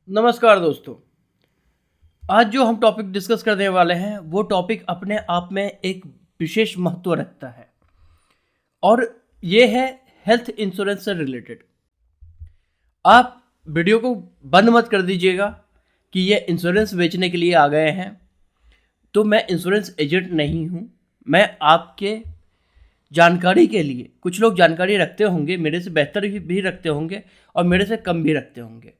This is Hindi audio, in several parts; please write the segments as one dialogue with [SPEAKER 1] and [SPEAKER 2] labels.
[SPEAKER 1] नमस्कार दोस्तों। आज जो हम टॉपिक डिस्कस करने वाले हैं वो टॉपिक अपने आप में एक विशेष महत्व रखता है और ये है हेल्थ इंश्योरेंस से रिलेटेड। आप वीडियो को बंद मत कर दीजिएगा कि ये इंश्योरेंस बेचने के लिए आ गए हैं। तो मैं इंश्योरेंस एजेंट नहीं हूँ। मैं आपके जानकारी के लिए, कुछ लोग जानकारी रखते होंगे, मेरे से बेहतर भी रखते होंगे और मेरे से कम भी रखते होंगे।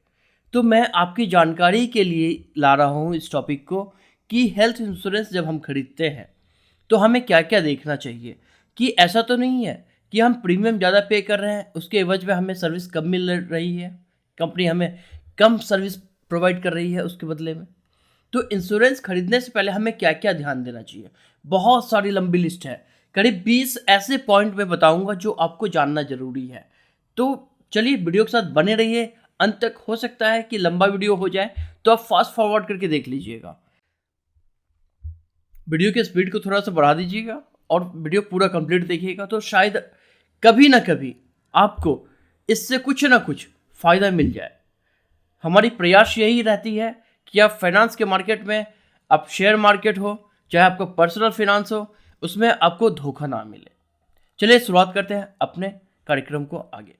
[SPEAKER 1] तो मैं आपकी जानकारी के लिए ला रहा हूँ इस टॉपिक को कि हेल्थ इंश्योरेंस जब हम खरीदते हैं तो हमें क्या क्या देखना चाहिए। कि ऐसा तो नहीं है कि हम प्रीमियम ज़्यादा पे कर रहे हैं, उसके एवज में हमें सर्विस कम मिल रही है, कंपनी हमें कम सर्विस प्रोवाइड कर रही है उसके बदले में। तो इंश्योरेंस खरीदने से पहले हमें क्या क्या ध्यान देना चाहिए, बहुत सारी लंबी लिस्ट है। करीब 20 ऐसे पॉइंट मैं बताऊंगा जो आपको जानना जरूरी है। तो चलिए वीडियो के साथ बने रहिए अंत तक। हो सकता है कि लंबा वीडियो हो जाए तो आप फास्ट फॉरवर्ड करके देख लीजिएगा। वीडियो की स्पीड को थोड़ा सा बढ़ा दीजिएगा और वीडियो पूरा कंप्लीट देखिएगा, तो शायद कभी ना कभी आपको इससे कुछ ना कुछ फ़ायदा मिल जाए। हमारी प्रयास यही रहती है कि आप फाइनेंस के मार्केट में, आप शेयर मार्केट हो चाहे आपका पर्सनल फाइनेंस हो, उसमें आपको धोखा ना मिले। चलिए शुरुआत करते हैं अपने कार्यक्रम को आगे।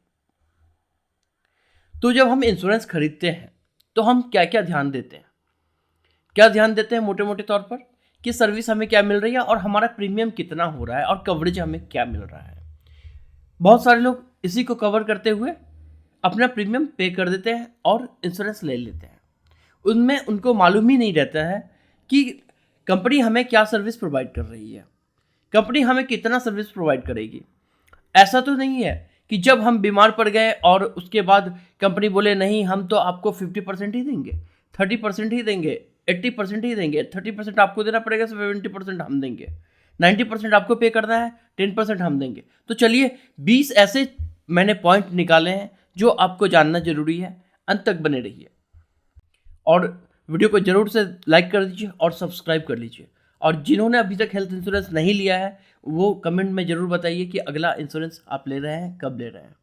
[SPEAKER 1] तो जब हम इंश्योरेंस खरीदते हैं तो हम क्या क्या ध्यान देते हैं, मोटे मोटे तौर पर कि सर्विस हमें क्या मिल रही है और हमारा प्रीमियम कितना हो रहा है और कवरेज हमें क्या मिल रहा है। बहुत सारे लोग इसी को कवर करते हुए अपना प्रीमियम पे कर देते हैं और इंश्योरेंस ले लेते हैं। उनमें उनको मालूम ही नहीं रहता है कि कंपनी हमें क्या सर्विस प्रोवाइड कर रही है, कंपनी हमें कितना सर्विस प्रोवाइड करेगी। ऐसा तो नहीं है कि जब हम बीमार पड़ गए और उसके बाद कंपनी बोले नहीं हम तो आपको 50% ही देंगे, 30% ही देंगे, 80% ही देंगे, 30% आपको देना पड़ेगा, 70% हम देंगे, 90% आपको पे करना है, 10% हम देंगे। तो चलिए 20 ऐसे मैंने पॉइंट निकाले हैं जो आपको जानना जरूरी है। अंत तक बने रहिए और वीडियो को जरूर से लाइक कर दीजिए और सब्सक्राइब कर लीजिए। और जिन्होंने अभी तक हेल्थ इंश्योरेंस नहीं लिया है वो कमेंट में जरूर बताइए कि अगला इंश्योरेंस आप ले रहे हैं, कब ले रहे हैं।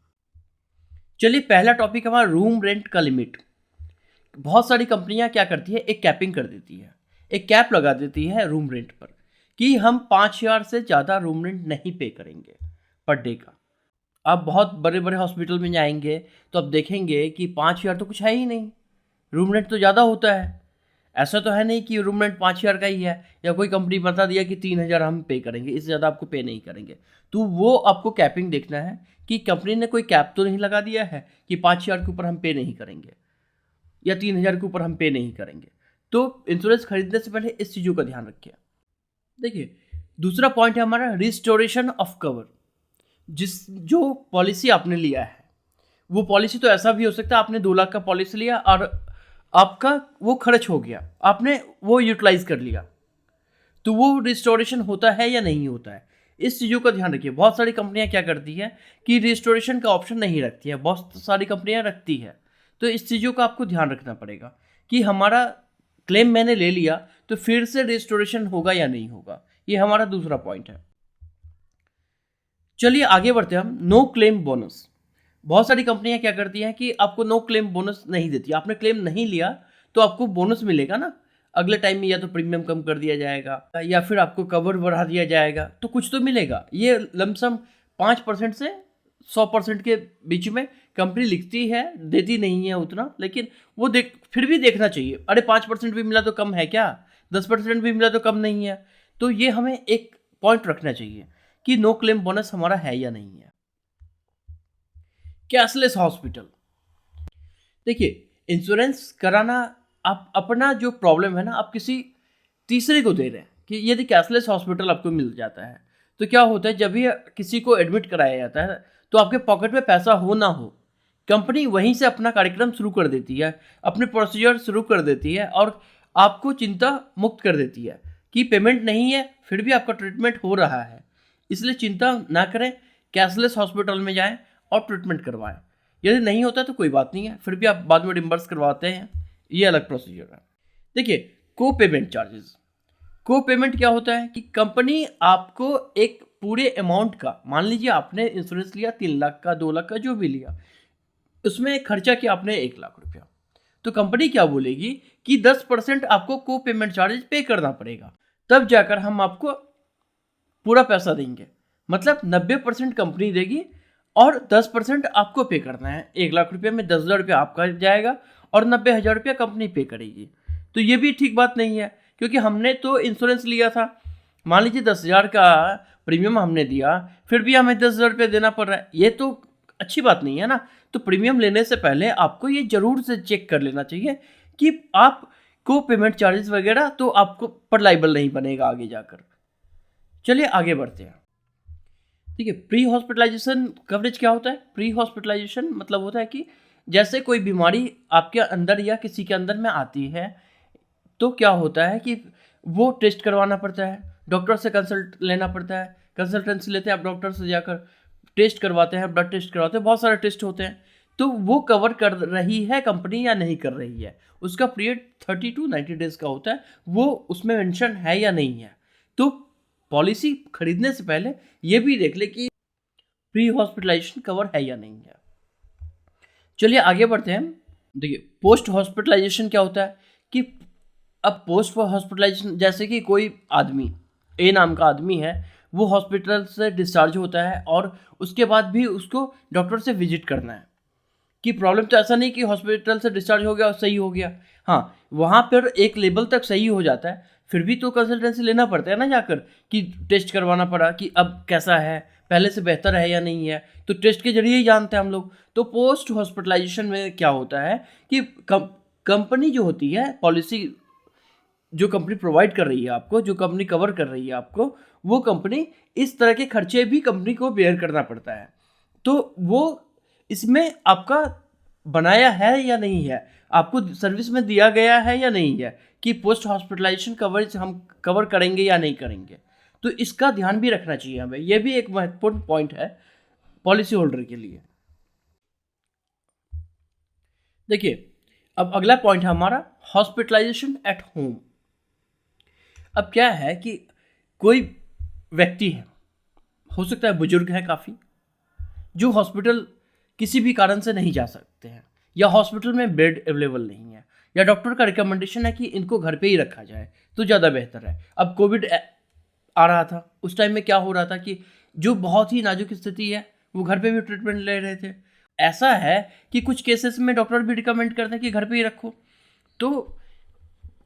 [SPEAKER 1] चलिए पहला टॉपिक हमारा रूम रेंट का लिमिट। बहुत सारी कंपनियां क्या करती है, एक कैपिंग कर देती है, एक कैप लगा देती है रूम रेंट पर कि हम 5,000 से ज़्यादा रूम रेंट नहीं पे करेंगे पर डे का। आप बहुत बड़े बड़े हॉस्पिटल में जाएंगे तो आप देखेंगे कि 5,000 तो कुछ है ही नहीं, रूम रेंट तो ज़्यादा होता है। ऐसा तो है नहीं कि रूम रेंट 5,000 का ही है, या कोई कंपनी बता दिया कि 3,000 हम पे करेंगे, इससे ज़्यादा आपको पे नहीं करेंगे। तो वो आपको कैपिंग देखना है कि कंपनी ने कोई कैप तो नहीं लगा दिया है कि 5,000 के ऊपर हम पे नहीं करेंगे या 3,000 के ऊपर हम पे नहीं करेंगे। तो इंश्योरेंस खरीदने से पहले इस चीज़ों का ध्यान रखिए। देखिए दूसरा पॉइंट है हमारा रिस्टोरेशन ऑफ कवर। जो पॉलिसी आपने लिया है वो पॉलिसी तो ऐसा भी हो सकता है आपने 2 लाख का पॉलिसी लिया और आपका वो खर्च हो गया, आपने वो यूटिलाइज कर लिया, तो वो रिस्टोरेशन होता है या नहीं होता है, इस चीज़ों का ध्यान रखिए। बहुत सारी कंपनियां क्या करती है कि रिस्टोरेशन का ऑप्शन नहीं रखती है, बहुत सारी कंपनियां रखती है। तो इस चीज़ों का आपको ध्यान रखना पड़ेगा कि हमारा क्लेम मैंने ले लिया तो फिर से रिस्टोरेशन होगा या नहीं होगा। ये हमारा दूसरा पॉइंट है। चलिए आगे बढ़ते हैं हम। No claim bonus. बहुत सारी कंपनियां क्या करती हैं कि आपको नो क्लेम बोनस नहीं देती। आपने क्लेम नहीं लिया तो आपको बोनस मिलेगा ना अगले टाइम में, या तो प्रीमियम कम कर दिया जाएगा या फिर आपको कवर बढ़ा दिया जाएगा, तो कुछ तो मिलेगा। ये लमसम 5% से 100% के बीच में कंपनी लिखती है, देती नहीं है उतना, लेकिन वो फिर भी देखना चाहिए। अरे 5% भी मिला तो कम है क्या, 10% भी मिला तो कम नहीं है। तो ये हमें एक पॉइंट रखना चाहिए कि नो क्लेम बोनस हमारा है या नहीं है। Cashless hospital. देखिए इंश्योरेंस कराना, आप अपना जो प्रॉब्लम है ना आप किसी तीसरे को दे रहे हैं। कि यदि कैशलेस हॉस्पिटल आपको मिल जाता है तो क्या होता है, जब भी किसी को एडमिट कराया जाता है तो आपके पॉकेट में पैसा हो ना हो, कंपनी वहीं से अपना कार्यक्रम शुरू कर देती है, अपने प्रोसीजर शुरू कर देती है और आपको चिंता मुक्त कर देती है कि पेमेंट नहीं है फिर भी आपका ट्रीटमेंट हो रहा है, इसलिए चिंता ना करें, कैशलेस हॉस्पिटल में जाएं और ट्रीटमेंट करवाएं। यदि नहीं होता तो कोई बात नहीं है, फिर भी आप बाद में रिम्बर्स करवाते हैं, ये अलग प्रोसीजर है। देखिए को पेमेंट चार्जेस। को पेमेंट क्या होता है कि कंपनी आपको एक पूरे अमाउंट का, मान लीजिए आपने इंश्योरेंस लिया 3 लाख का, 2 लाख का, जो भी लिया, उसमें खर्चा किया आपने 1 लाख रुपया, तो कंपनी क्या बोलेगी कि 10% आपको को पेमेंट चार्जेस पे करना पड़ेगा, तब जाकर हम आपको पूरा पैसा देंगे। मतलब 90% कंपनी देगी और 10% आपको पे करना है। 1 लाख रुपये में 10,000 रुपया आपका जाएगा और 90,000 रुपया कंपनी पे करेगी। तो ये भी ठीक बात नहीं है, क्योंकि हमने तो इंश्योरेंस लिया था। मान लीजिए 10,000 का प्रीमियम हमने दिया, फिर भी हमें 10,000 रुपया देना पड़ रहा है, ये तो अच्छी बात नहीं है ना। तो प्रीमियम लेने से पहले आपको ये जरूर से चेक कर लेना चाहिए कि आपको पेमेंट चार्जेस वगैरह तो आपको पर लाइबल नहीं बनेगा आगे जाकर। चलिए आगे बढ़ते हैं। ठीक है, प्री हॉस्पिटलाइजेशन कवरेज क्या होता है? प्री हॉस्पिटलाइजेशन मतलब होता है कि जैसे कोई बीमारी आपके अंदर या किसी के अंदर में आती है, तो क्या होता है कि वो टेस्ट करवाना पड़ता है, डॉक्टर से कंसल्ट लेना पड़ता है, कंसल्टेंसी लेते हैं आप डॉक्टर से जाकर, टेस्ट करवाते हैं, ब्लड टेस्ट करवाते हैं, बहुत सारे टेस्ट होते हैं। तो वो कवर कर रही है कंपनी या नहीं कर रही है, उसका पीरियड 30 to 90 डेज का होता है, वो उसमें मेंशन है या नहीं है। तो पॉलिसी खरीदने से पहले ये भी देख ले कि प्री हॉस्पिटलाइजेशन कवर है या नहीं है। चलिए आगे बढ़ते हैं। देखिए, पोस्ट हॉस्पिटलाइजेशन क्या होता है कि अब पोस्ट हॉस्पिटलाइजेशन जैसे कि कोई आदमी, ए नाम का आदमी है, वो हॉस्पिटल से डिस्चार्ज होता है और उसके बाद भी उसको डॉक्टर से विजिट करना है कि प्रॉब्लम तो ऐसा नहीं कि हॉस्पिटल से डिस्चार्ज हो गया और सही हो गया। हाँ, वहाँ पर एक लेवल तक सही हो जाता है, फिर भी तो कंसल्टेंसी लेना पड़ता है ना जाकर, कि टेस्ट करवाना पड़ा कि अब कैसा है, पहले से बेहतर है या नहीं है। तो टेस्ट के जरिए ही जानते हैं हम लोग। तो पोस्ट हॉस्पिटलाइजेशन में क्या होता है कि कंपनी जो होती है, पॉलिसी जो कंपनी प्रोवाइड कर रही है आपको, जो कंपनी कवर कर रही है आपको, वो कंपनी इस तरह के खर्चे भी कंपनी को बेयर करना पड़ता है। तो वो इसमें आपका बनाया है या नहीं है, आपको सर्विस में दिया गया है या नहीं है कि पोस्ट हॉस्पिटलाइजेशन कवरेज हम कवर करेंगे या नहीं करेंगे। तो इसका ध्यान भी रखना चाहिए हमें, यह भी एक महत्वपूर्ण पॉइंट है पॉलिसी होल्डर के लिए। देखिए, अब अगला पॉइंट है हमारा हॉस्पिटलाइजेशन एट होम। अब क्या है कि कोई व्यक्ति है, हो सकता है बुजुर्ग है काफ़ी, जो हॉस्पिटल किसी भी कारण से नहीं जा सकते हैं, या हॉस्पिटल में बेड अवेलेबल नहीं है, या डॉक्टर का रिकमेंडेशन है कि इनको घर पे ही रखा जाए तो ज़्यादा बेहतर है। अब कोविड आ रहा था, उस टाइम में क्या हो रहा था कि जो बहुत ही नाजुक स्थिति है वो घर पे भी ट्रीटमेंट ले रहे थे। ऐसा है कि कुछ केसेस में डॉक्टर भी रिकमेंड करते हैं कि घर पे ही रखो। तो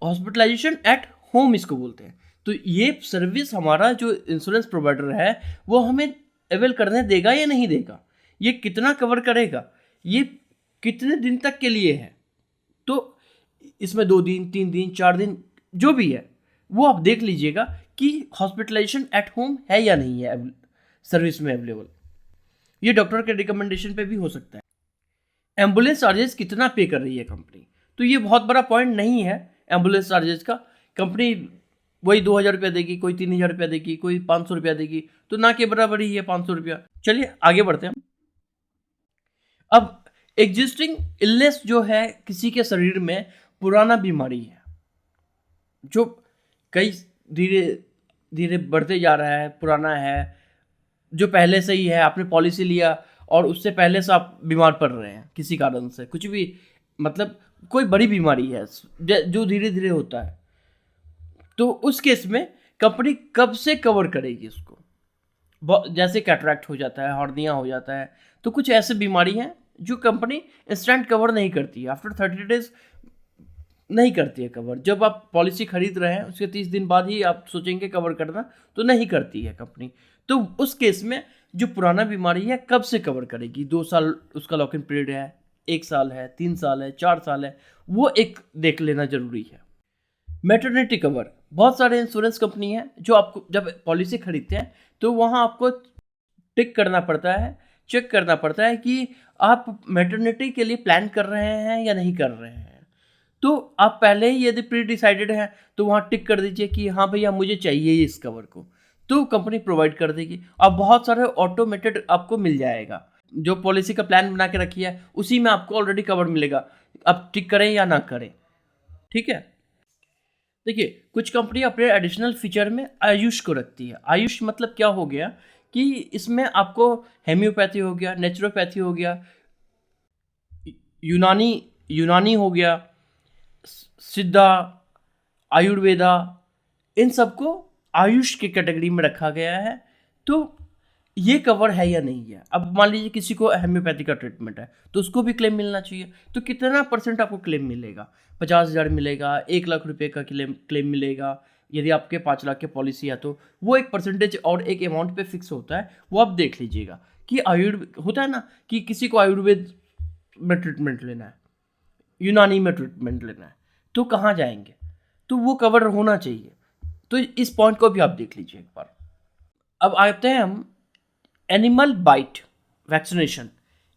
[SPEAKER 1] हॉस्पिटलाइजेशन एट होम इसको बोलते हैं। तो ये सर्विस हमारा जो इंश्योरेंस प्रोवाइडर है वो हमें अवेल करने देगा या नहीं देगा, ये कितना कवर करेगा, ये कितने दिन तक के लिए है। तो इसमें 2 दिन, 3 दिन, 4 दिन जो भी है वो आप देख लीजिएगा कि हॉस्पिटलाइजेशन एट होम है या नहीं है सर्विस में अवेलेबल। ये डॉक्टर के रिकमेंडेशन पे भी हो सकता है। एम्बुलेंस चार्जेस कितना पे कर रही है कंपनी, तो ये बहुत बड़ा पॉइंट नहीं है एम्बुलेंस चार्जेस का। कंपनी वही 2,000 रुपया देगी, कोई 3,000 रुपया देगी, कोई 500 रुपया देगी, तो ना के बराबर ही है 500 रुपया। चलिए आगे बढ़ते हैं। अब एग्जिस्टिंग इलनेस जो है किसी के शरीर में, पुराना बीमारी है जो कई धीरे धीरे बढ़ते जा रहा है, पुराना है, जो पहले से ही है, आपने पॉलिसी लिया और उससे पहले से आप बीमार पड़ रहे हैं किसी कारण से, कुछ भी, मतलब कोई बड़ी बीमारी है जो धीरे धीरे होता है, तो उस केस में कंपनी कब से कवर करेगी उसको? जैसे कैटरैक्ट हो जाता है, हॉर्निया हो जाता है, तो कुछ ऐसे बीमारी हैं जो कंपनी इंस्टेंट कवर नहीं करती है, आफ्टर 30 डेज नहीं करती है कवर। जब आप पॉलिसी खरीद रहे हैं उसके 30 दिन बाद ही आप सोचेंगे कवर करना, तो नहीं करती है कंपनी। तो उस केस में जो पुराना बीमारी है कब से कवर करेगी? 2 साल उसका लॉक इन पीरियड है, 1 साल है, 3 साल है, 4 साल है, वो एक देख लेना जरूरी है। मैटरनिटी कवर, बहुत सारे इंश्योरेंस कंपनी है जो आपको जब पॉलिसी खरीदते हैं तो वहाँ आपको टिक करना पड़ता है, चेक करना पड़ता है कि आप मैटरनिटी के लिए प्लान कर रहे हैं या नहीं कर रहे हैं। तो आप पहले ही यदि प्री डिसाइडेड है तो वहाँ टिक कर दीजिए कि हाँ भैया मुझे चाहिए इस कवर को, तो कंपनी प्रोवाइड कर देगी। अब बहुत सारे ऑटोमेटेड आपको मिल जाएगा, जो पॉलिसी का प्लान बना के रखी है उसी में आपको ऑलरेडी कवर मिलेगा, आप टिक करें या ना करें। ठीक है, देखिए कुछ कंपनी अपने एडिशनल फीचर में आयुष को रखती है। आयुष मतलब क्या हो गया कि इसमें आपको हेम्योपैथी हो गया, नेचुरोपैथी हो गया, यूनानी हो गया, सिद्धा, आयुर्वेदा, इन सबको आयुष के कैटेगरी में रखा गया है। तो ये कवर है या नहीं है। अब मान लीजिए किसी को होम्योपैथी का ट्रीटमेंट है तो उसको भी क्लेम मिलना चाहिए। तो कितना % आपको क्लेम मिलेगा? 50,000 मिलेगा, 1 लाख रुपए का क्लेम मिलेगा। यदि आपके 5 लाख की पॉलिसी है तो वो एक % और एक अमाउंट पे फिक्स होता है। वो आप देख लीजिएगा कि आयुर्वेद होता है ना, कि किसी को आयुर्वेद में ट्रीटमेंट लेना है, यूनानी में ट्रीटमेंट लेना है, तो कहाँ जाएंगे? तो वो कवर होना चाहिए। तो इस पॉइंट को भी आप देख लीजिए एक बार। अब आते हैं हम एनिमल बाइट वैक्सीनेशन,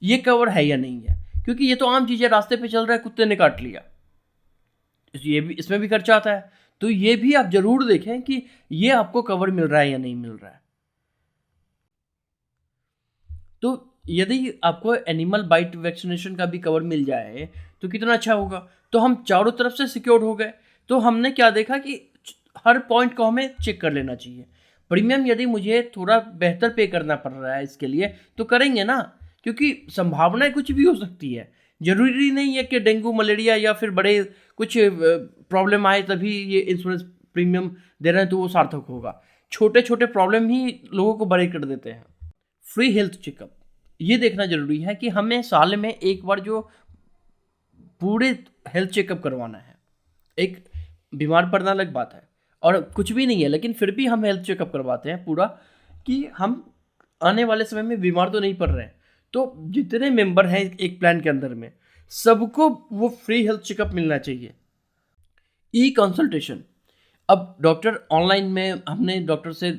[SPEAKER 1] ये कवर है या नहीं है? क्योंकि ये तो आम चीज़ है, रास्ते पे चल रहा है, कुत्ते ने काट लिया, ये भी, इसमें भी खर्चा आता है। तो ये भी आप जरूर देखें कि ये आपको कवर मिल रहा है या नहीं मिल रहा है। तो यदि आपको एनिमल बाइट वैक्सीनेशन का भी कवर मिल जाए तो कितना अच्छा होगा। तो हम चारों तरफ से सिक्योर हो गए। तो हमने क्या देखा कि हर पॉइंट को हमें चेक कर लेना चाहिए। प्रीमियम यदि मुझे थोड़ा बेहतर पे करना पड़ रहा है इसके लिए तो करेंगे ना, क्योंकि संभावनाएं कुछ भी हो सकती है। जरूरी नहीं है कि डेंगू, मलेरिया या फिर बड़े कुछ प्रॉब्लम आए तभी ये इंश्योरेंस प्रीमियम दे रहे हैं तो वो सार्थक होगा। छोटे छोटे प्रॉब्लम ही लोगों को बड़े कर देते हैं। फ्री हेल्थ चेकअप, ये देखना जरूरी है कि हमें साल में एक बार जो पूरे हेल्थ चेकअप करवाना है। एक बीमार पड़ना अलग बात है और कुछ भी नहीं है लेकिन फिर भी हम हेल्थ चेकअप करवाते हैं पूरा, कि हम आने वाले समय में बीमार तो नहीं पड़ रहे हैं। तो जितने मेंबर हैं एक प्लान के अंदर में सबको वो फ्री हेल्थ चेकअप मिलना चाहिए। ई कंसल्टेशन, अब डॉक्टर ऑनलाइन में हमने डॉक्टर से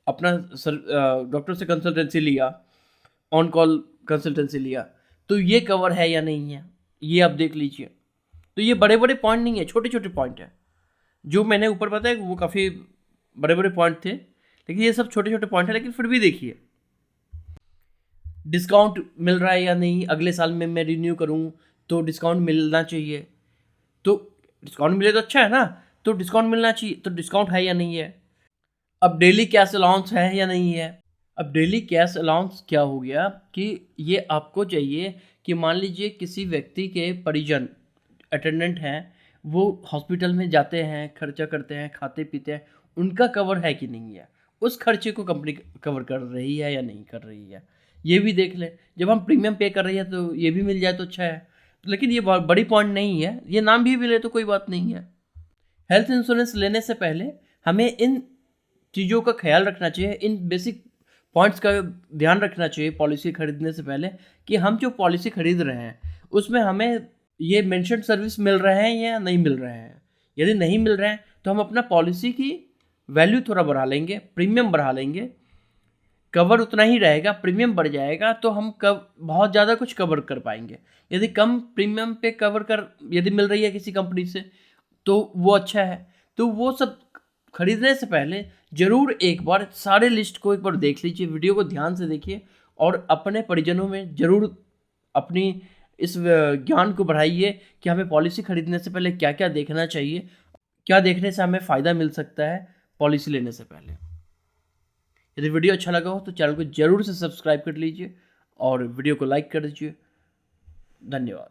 [SPEAKER 1] अपना डॉक्टर से कंसल्टेंसी लिया, ऑन कॉल कंसल्टेंसी लिया, तो ये कवर है या नहीं है, ये आप देख लीजिए। तो ये बड़े बड़े पॉइंट नहीं है, छोटे छोटे पॉइंट है। जो मैंने ऊपर बताया वो काफ़ी बड़े बड़े पॉइंट थे, लेकिन ये सब छोटे छोटे पॉइंट है। लेकिन फिर भी देखिए, डिस्काउंट मिल रहा है या नहीं, अगले साल में मैं रिन्यू करूँ तो डिस्काउंट मिलना चाहिए। तो डिस्काउंट मिले तो अच्छा है ना, तो डिस्काउंट मिलना चाहिए। तो डिस्काउंट है या नहीं है। अब डेली कैश अलाउंस है या नहीं है। अब डेली कैश अलाउंस क्या हो गया कि ये आपको चाहिए कि मान लीजिए किसी व्यक्ति के परिजन अटेंडेंट हैं, वो हॉस्पिटल में जाते हैं, खर्चा करते हैं, खाते पीते हैं, उनका कवर है कि नहीं है। उस खर्चे को कंपनी कवर कर रही है या नहीं कर रही है, ये भी देख लें। जब हम प्रीमियम पे कर रही है तो ये भी मिल जाए तो अच्छा है। लेकिन ये बहुत बड़ी पॉइंट नहीं है, ये नाम भी मिले तो कोई बात नहीं है। हेल्थ इंश्योरेंस लेने से पहले हमें इन चीज़ों का ख्याल रखना चाहिए, इन बेसिक पॉइंट्स का ध्यान रखना चाहिए पॉलिसी खरीदने से पहले, कि हम जो पॉलिसी खरीद रहे हैं उसमें हमें ये मेंशन सर्विस मिल रहे हैं या नहीं मिल रहे हैं। यदि नहीं मिल रहे हैं तो हम अपना पॉलिसी की वैल्यू थोड़ा बढ़ा लेंगे, प्रीमियम बढ़ा लेंगे। कवर उतना ही रहेगा, प्रीमियम बढ़ जाएगा तो हम बहुत ज़्यादा कुछ कवर कर पाएंगे। यदि कम प्रीमियम पे कवर कर यदि मिल रही है किसी कंपनी से तो वो अच्छा है। तो वो सब खरीदने से पहले ज़रूर एक बार सारे लिस्ट को एक बार देख लीजिए, वीडियो को ध्यान से देखिए और अपने परिजनों में ज़रूर अपनी इस ज्ञान को बढ़ाइए कि हमें पॉलिसी खरीदने से पहले क्या क्या देखना चाहिए, क्या देखने से हमें फ़ायदा मिल सकता है पॉलिसी लेने से पहले। यदि वीडियो अच्छा लगा हो तो चैनल को ज़रूर से सब्सक्राइब कर लीजिए और वीडियो को लाइक कर दीजिए। धन्यवाद।